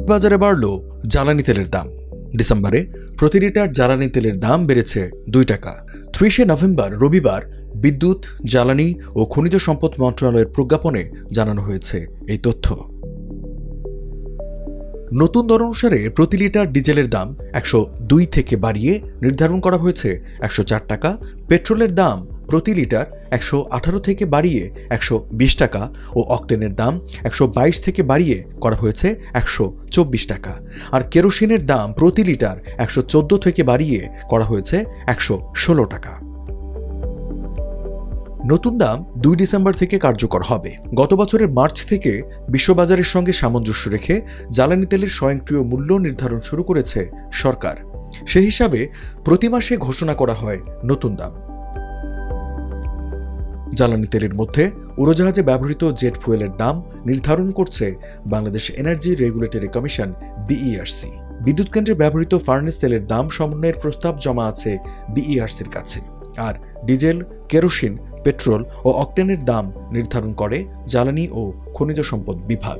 বাজারে বাড়ল জ্বালানি তেলের দাম। ডিসেম্বরে প্রতি লিটার জ্বালানি তেলের দাম বেড়েছে 2 টাকা। 30 নভেম্বর রবিবার বিদ্যুৎ, জ্বালানি ও খনিজ সম্পদ মন্ত্রণালয়ের প্রজ্ঞাপনে জানানো হয়েছে এই তথ্য। নতুন দর অনুসারে প্রতি লিটার ডিজেলের দাম 102 থেকে বাড়িয়ে নির্ধারণ করা হয়েছে 104 টাকা। পেট্রোলের দাম প্রতি লিটার 118 থেকে বাড়িয়ে 120 টাকা ও অক্টেনের দাম 122 থেকে বাড়িয়ে করা হয়েছে 124 টাকা। আর কেরোসিনের দাম প্রতি লিটার 114 থেকে বাড়িয়ে করা হয়েছে 116 টাকা। নতুন দাম 2 ডিসেম্বর থেকে কার্যকর হবে। গত বছরের মার্চ থেকে বিশ্ববাজারের সঙ্গে সামঞ্জস্য রেখে জ্বালানি তেলের স্বয়ংক্রিয় মূল্য নির্ধারণ শুরু করেছে সরকার। সে হিসাবে প্রতি মাসে ঘোষণা করা হয় নতুন দাম। জ্বালানি তেলের মধ্যে উড়োজাহাজে ব্যবহৃত জেট ফুয়েলের দাম নির্ধারণ করছে Bangladesh energy regulatory commission BERC. বিদ্যুৎ কেন্দ্রে ব্যবহৃত ফার্নেস তেলের দাম সমন্বয়ের প্রস্তাব জমা আছে বিইআরসির কাছে। আর ডিজেল, কেরোসিন, পেট্রোল ও অকটেনের দাম নির্ধারণ করে জ্বালানি ও খনিজ সম্পদ বিভাগ।